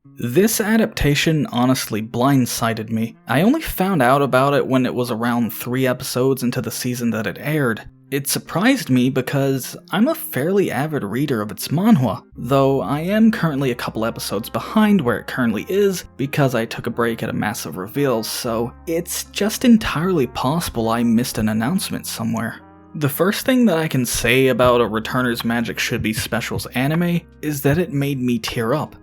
This adaptation honestly blindsided me. I only found out about it when it was around 3 episodes into the season that it aired. It surprised me because I'm a fairly avid reader of its manhwa, though I am currently a couple episodes behind where it currently is because I took a break at a massive reveal, so it's just entirely possible I missed an announcement somewhere. The first thing that I can say about a Returner's Magic Should Be Special's anime is that it made me tear up.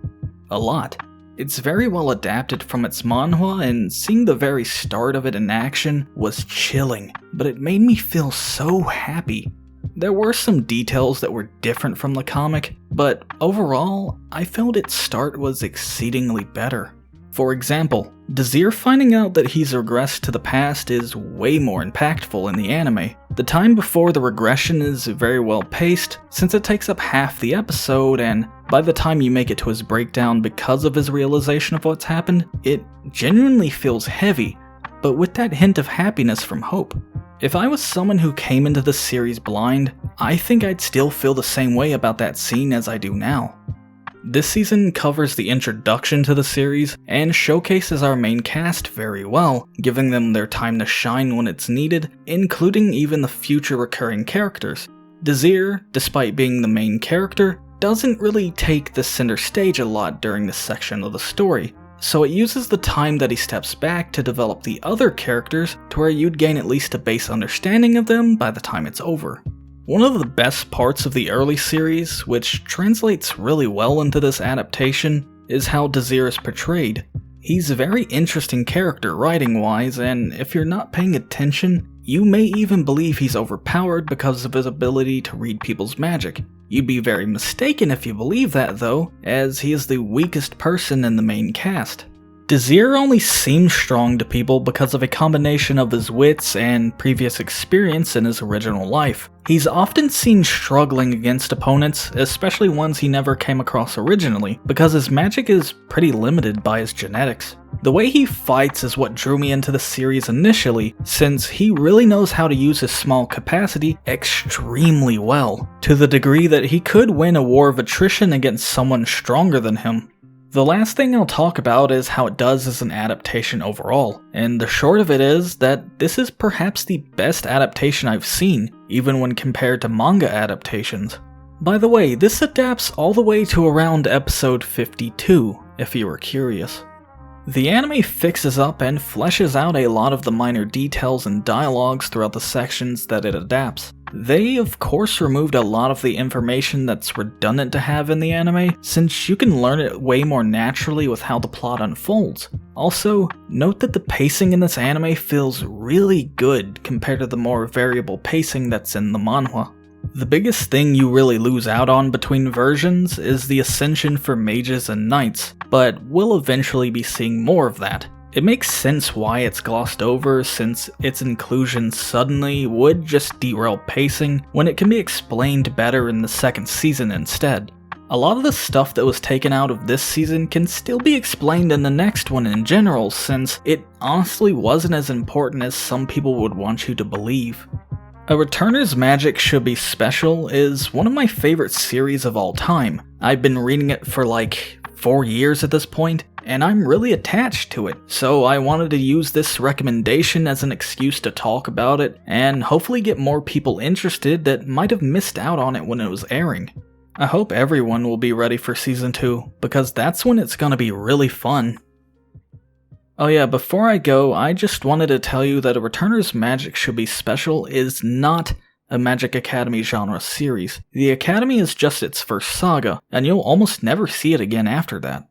A lot. It's very well adapted from its manhwa, and seeing the very start of it in action was chilling, but it made me feel so happy. There were some details that were different from the comic, but overall, I felt its start was exceedingly better. For example, Desir finding out that he's regressed to the past is way more impactful in the anime. The time before the regression is very well paced, since it takes up half the episode, and by the time you make it to his breakdown because of his realization of what's happened, it genuinely feels heavy, but with that hint of happiness from hope. If I was someone who came into this series blind, I think I'd still feel the same way about that scene as I do now. This season covers the introduction to the series and showcases our main cast very well, giving them their time to shine when it's needed, including even the future recurring characters. Desir, despite being the main character, doesn't really take the center stage a lot during this section of the story, so it uses the time that he steps back to develop the other characters to where you'd gain at least a base understanding of them by the time it's over. One of the best parts of the early series, which translates really well into this adaptation, is how Desir is portrayed. He's a very interesting character writing-wise, and if you're not paying attention, you may even believe he's overpowered because of his ability to read people's magic. You'd be very mistaken if you believe that though, as he is the weakest person in the main cast. Desir only seems strong to people because of a combination of his wits and previous experience in his original life. He's often seen struggling against opponents, especially ones he never came across originally, because his magic is pretty limited by his genetics. The way he fights is what drew me into the series initially, since he really knows how to use his small capacity extremely well, to the degree that he could win a war of attrition against someone stronger than him. The last thing I'll talk about is how it does as an adaptation overall, and the short of it is that this is perhaps the best adaptation I've seen, even when compared to manga adaptations. By the way, this adapts all the way to around episode 52, if you were curious. The anime fixes up and fleshes out a lot of the minor details and dialogues throughout the sections that it adapts. They, of course, removed a lot of the information that's redundant to have in the anime, since you can learn it way more naturally with how the plot unfolds. Also, note that the pacing in this anime feels really good compared to the more variable pacing that's in the manhwa. The biggest thing you really lose out on between versions is the ascension for mages and knights, but we'll eventually be seeing more of that. It makes sense why it's glossed over, since its inclusion suddenly would just derail pacing when it can be explained better in the second season instead. A lot of the stuff that was taken out of this season can still be explained in the next one in general, since it honestly wasn't as important as some people would want you to believe. A Returner's Magic Should Be Special is one of my favorite series of all time. I've been reading it for like 4 years at this point, and I'm really attached to it, so I wanted to use this recommendation as an excuse to talk about it, and hopefully get more people interested that might have missed out on it when it was airing. I hope everyone will be ready for Season 2, because that's when it's gonna be really fun. Oh yeah, before I go, I just wanted to tell you that A Returner's Magic Should Be Special is not a Magic Academy genre series. The Academy is just its first saga, and you'll almost never see it again after that.